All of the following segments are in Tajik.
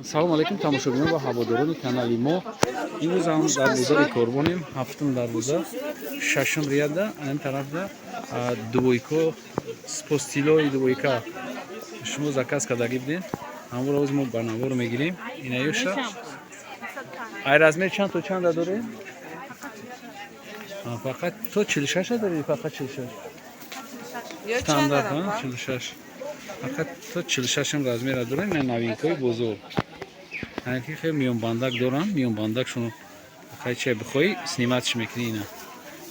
салом алейкум тамошобинон ва ҳаводорони канали мо. имрӯз ҳам дарвозаи корбонем, ҳафтум дарвоза, шашум рияда, ин тарафда дувойко спостилои дувойка шумо заказ кардаги будем. ҳамон роз мо ба навор мегирем. Инаёша ай размер чанд то чанда дорем? Фақат то 46 дорем, фақат 46 стандарт 46. Фақат то 46 размер дорем. ин новинкаи бозор. Ки хеле миёнбандак дорам. Миёнбандак шумо хай чай бихоҳӣ сниматш мекунӣ. Ина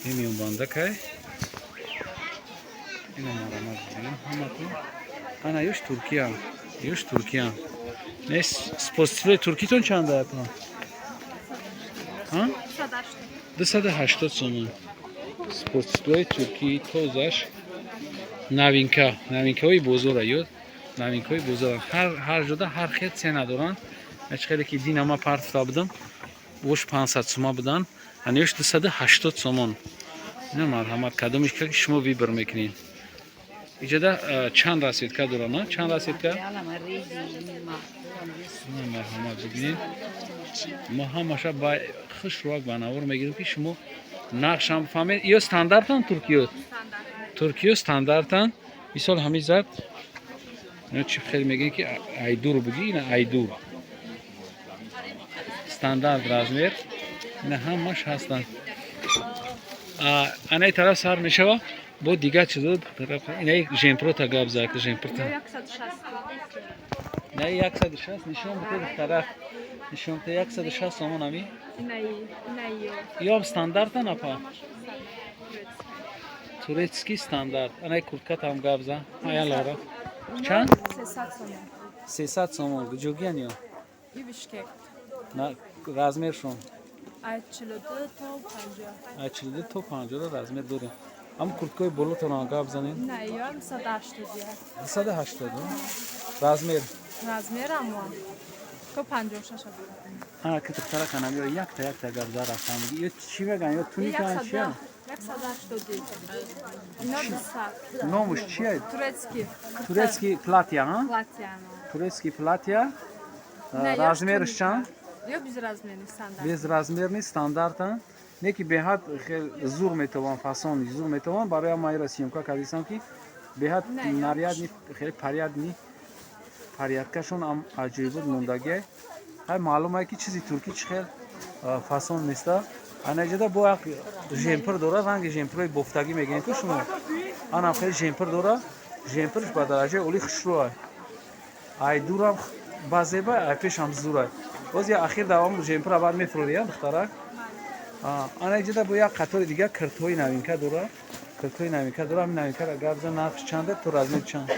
ин миёнбандакай. Ина марамат бигирем ҳаматон. Ана ёш Туркия. Ёш Туркия. Нес спостилои туркитон чанд аятон? 280 сомон. Спортсилои туркии тозаш новинка. Новинкаҳои бозора ёд. Новинкаҳои бозора. Ҳар ҷода ҳар хел цена доранд. Хеле ки динама партфта будам. Бош 500 сома будан. Анёш 280 сомон. Ина марҳамат кадомиш ки шумо вибр мекунед. Иҷода чанд расветка дорад, на? Чанд расветка? Марҳамат бибинед. Мо ҳамаша ба хушруак ба навор мегирем ки шумо нақшам фаҳмед. Ё стандартан Туркиё? Туркиё стандартан. Мисол ҳамин зад. Ина чи хеле мегӯем ки айдур буди, ина айдур. Стандарт размер. Ина ҳамаш ҳастанд. Анаи тараф сар мешава. Бо дигар чизо тараф. Ина жемпрота гап зад, жемпрота. 160 нишон бутед тараф. Нишон те 160 сомон ами. Ё стандарта напа. Турецкий стандарт. Анаи куртка там гап зад. Аялара. Чанд? 300 сомон. Гуҷогиян ё? На размершон. Ай 42 то 50. Ай 42 то 50 размер дорем. Ам курткаи болотон гап занем. Не, ё 180. 180. Размер. Размер амо. То 56 буде. Ки тухтара канам ё якта гап зад рафтам. Ё чӣ меган? Ё туника чия? 180. Ино 200. Номуш чия? Турецкий. Турецкий платья, а? Платья. Турецкий платья. Размерш чанд? Ё безразмерный стандарт. Безразмерный стандартан. Не ки беҳад хел зур метавон, фасон зур метавон. Барои майра сиёмка кардисам ки беҳад нарядни хеле парядни. Парядкашон ам аҷоибот мондагӣ. Ҳай маълумае ки чизи туркӣ чӣ хел фасон неста. Анаҷода бо як жемпр дорад, ранги жемпрҳои бофтагӣ мегӯем ки шумо. Анам хеле жемпр дорад. Жемпрш ба дараҷаи оли хушрӯ. Ай дурам ба зеба, ай пешам зурай. Боз я ахир давам жемпр абад мефурӯдия духтара. Анаҷода бо як қатори дигар киртҳои новинка дорад. Киртҳои новинка дорад. Ҳамин новинкаро гап зан нархш чанда? То размер чанд?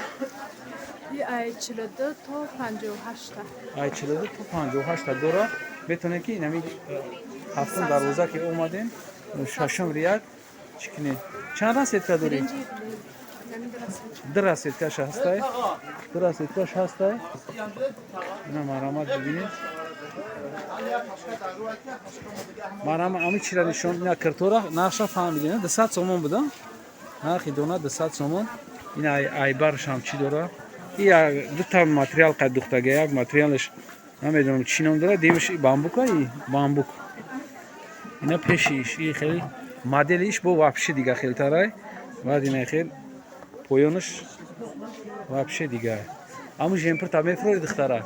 Ай 42 то 58. Ай 42 то 58 дорад. Метонем ки инами ҳафтум дарвоза ки омадем, шашум рият чикне. Чанд расветка дорем? Ду расветкаш ҳастай. Ду расветкаш ҳастай. Ина марамат бибинед. Марамат ами чира нишон ина киртора нарша фаҳмидем. 200 сомон буда. Нархи дона 200 сомон. Ина айбарш ҳам чӣ дора? Ия дута материал қад духтага, як материалш намедонам чӣ ном дора. Демиш бамбукаи бамбук. Ина пешиш и хеле моделиш бо вообще дига хелтарай. Баъд ина хел поёнаш вообще дига. Аму жемпр та мефурӯди духтара.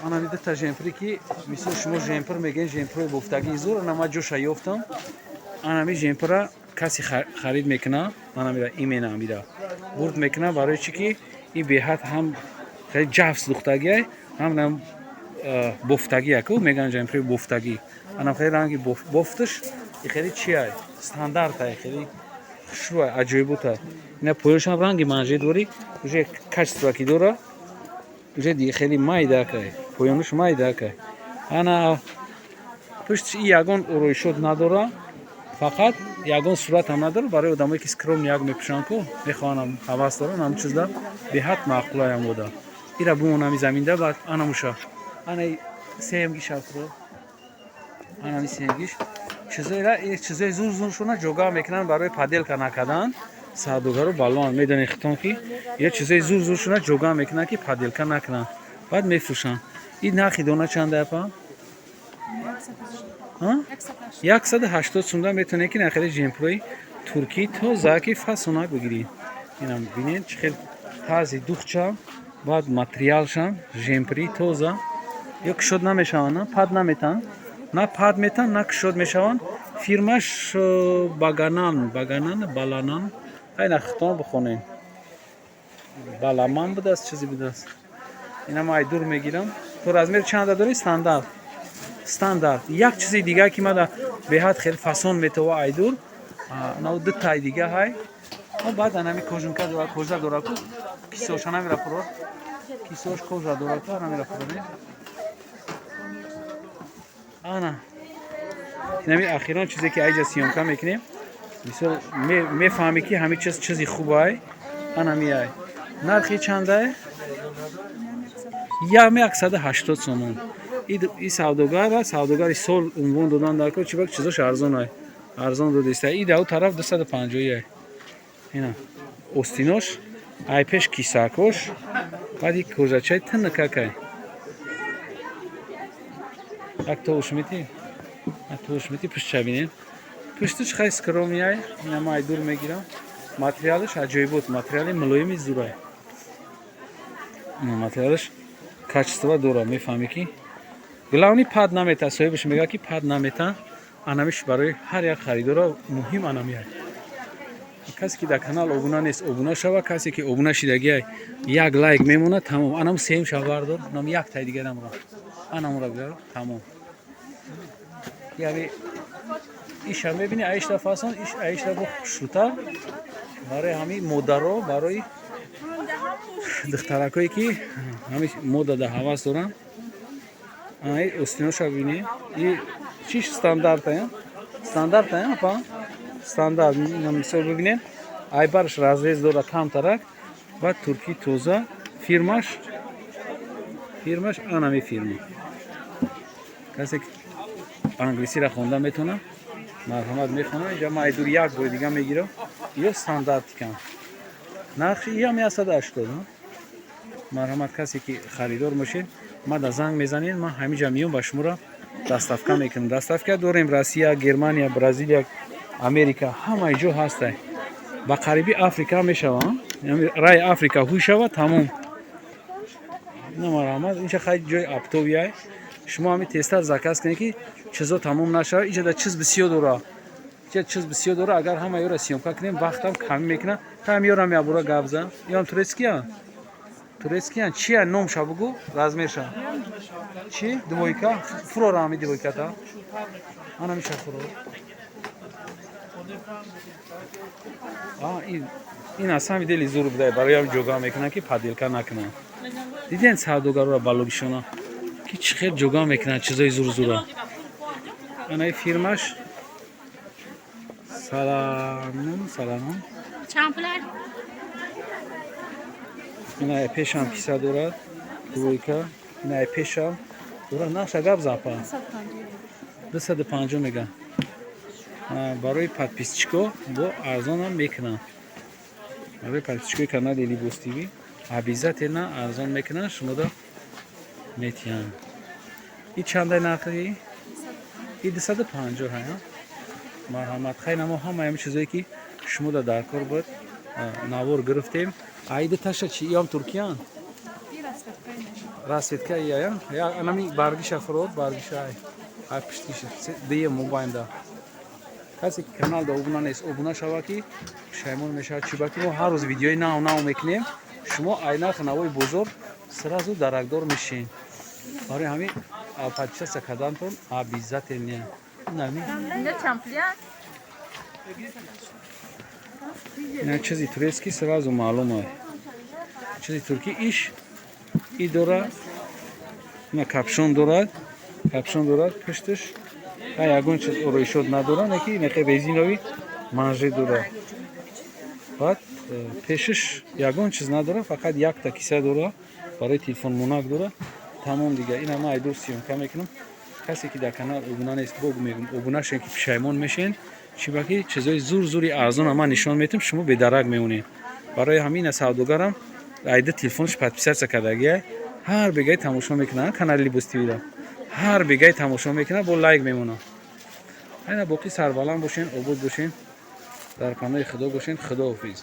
Ана видата жемпри ки мисол шумо жемпр мегӯед жемпрҳои бофтагии зур. Ана ман ҷоша ёфтам. Анами жемпра каси харид мекуна. Анамира имена амира бурд мекуна барои чӣ ки ин беҳад ҳам хеле ҷафс духтагиай, ҳам нам бофтагия ку меган жемпри бофтагӣ. Анам хеле ранги бофташ и хеле чиай стандартай, хеле хушрӯай, аҷоиботай. Ина поёншам ранги манжет дори, уже качество ки дора. Уже дига хеле майдакай. Поёнаш майдакай. Ана пуштиш и ягон ороишот надора. Фақат ягон сурат ҳам надора. Барои одамое ки скромни як мепӯшанд ку мехоҳанам ҳавас дорам ҳам чизда беҳад маъқулаям бода. Ира бимонами заминда баъд анамуша. Ана сеҳмгиш афро. Анами сеҳмгиш. Чизои зур-зуршона ҷогаҳ мекунанд барои паделка накардан. Садогару балон медонед хитон ки ё чизои зур-зуршона ҷогаҳ мекунанд ки паделка накунанд. بعد میفروشن. این نرخی دونه چنده پا؟ ها؟ 180 سومدا میتونه که نخری جمپروی ترکی توزه که فاسونک بگیری. اینم ببینید چه تازه دوخچه بعد ماتریالشان جمپری توزه یک شد نمیشون نه پاد نمیتن نه پاد میتن نه شد میشون فیرماش بالانان این اختون بخونین بالامان بود است چیزی بود است اینم ای دور میگیرم تو رزمیر چند داری استاندارد یک چیزی دیگه که ما به حد خیلی فاسون میتوه ای دور نو دو تای دیگه های و بعد انمی کوژنکا دورا کوژا دورا کو کیسوش نمیره پرو کیسوش کوژا دورا کو نمیره پرو آنا اینمی اخیرا چیزی که ایجا سیامکا میکنیم مثلا میفهمی که همه چیزی خوبه آنا میای نرخی چنده یا 180 سومون این سوداگار سال عنوان دادن در کو چی باک چیزاش ارزان دو دیسته این دو طرف 250 اینا استینوش ای پیش کیساکوش بعد یک کوژاچای تنکا که یک توش میتی پشت چبینین پشتش خیلی سکرومیای اینا ما ای دور میگیرم ماتریالش عجیب بود ماتریالی ملویمی زورای ماتریالش کاچستوا دورا میفهمی کی گلاونی پاد نمیتا صاحبش میگه کی پاد نمیتا انامیش برای هر یک خریدار مهم انامیه کسی که در کانال ابونا نیست ابونا شوه کسی که ابونا شدگی یک لایک میمونه تمام انام سیم شواردار نام یک تای دیگه نمرا انام را بیار تمام یعنی ایش هم میبینی ایش دفعه ایش دفعه شوتا برای همین مدارو برای دخترکایی که همین مود ده حواس دارن ای استینوش ببینی این چیش استاندارد پا استاندارد مثلا ببینید ای برش رازیز داره کم ترک و ترکی توزه فیرماش آنمی فیرما کسی که انگلیسی را خونده میتونه مرحمت میخونه اینجا ما ایدور یک بار دیگه میگیرم یه استاندارد کم نرخی ای هم 180 مرحمت کسی که خریدار میشین ما در زنگ میزنین ما همینجا میون با شما را دستافکا میکنم دستافکا داریم روسیه گرمانیا برزیلیا امریکا همه جو هسته با قریبی آفریقا میشوم رای آفریقا هوی شود تمام نه مرحمت اینجا خیلی جای ابتویه شما همین تستر زکاس کنید که چیزا تمام نشه اینجا در چیز بسیار دوره اگر همه یورا سیامکا کنیم وقتم کم میکنه هم یورا میابورا گابزا یا تورسکیان چیه نام شو بگو رزمیرشا چی دویکا فرو رامی دویکا تا آنا میشه فرو این اصلا دلی زور بده برای هم جوگا میکنن که پادیلکا نکنن دیدین سوداگرا را بالوگشونا که چه جوگا میکنن چیزای زور انا فیرماش سلام چامپلر اینا پیشم پیسا دارد دویکا اینا پیشم دارد نقشه گاب زاپا 250 میگن برای подписчиков با ارزان هم میکنن برای подписчиков کانال لیبوس تیوی обязательно ارزان میکنن شما دا میتین این چنده نقلی؟ این 250 ها مرحمت خیلی ما همه چیزایی که شما دا در کار بود نوار گرفتیم ایده تاشه چی هم ترکیان راسیدکا یا انمی بارگیش فرود بارگیش ای پشتیش دیگه موبایل دا کسی که کانال دا ابونا نیست ابونا شوا کی شایمون میشه چی باکی ما هر روز ویدیوی ناو میکنیم شما اینا خنوای بزرگ سرازو درکدار میشین برای همین پادشاه سکادانتون عبیزت نیم نمی نه چامپلیان نه چیزی ترکی سرازو معلومه چیزی ترکی ایش ای داره نه کپشون دارد پشتش یگون چیز روی شد نداره نه که اینکه بنزینوی منجه داره بعد پیشش یگون چیز نداره فقط یک تا کیسه داره برای تلفن موناک داره تمام دیگه این ما ایدور سیامکا میکنم کسی که در کانال ابونا نیست بگو میگم ابونا شین که پشیمون میشین چی باقی چیزای زوری ارزان ما نشون میتیم شما به درک میمونین برای همین سوداگرم ایده تلفنش подписаться کردگی ҳар бегай тамошо мекунанд канали Libos TV-ро. ҳар бегай тамошо мекунанд, бо лайк мемонанд. айна боқӣ сарбаланд бошен, обод бошен, дар паноҳи Худо бошен. Худоҳофиз.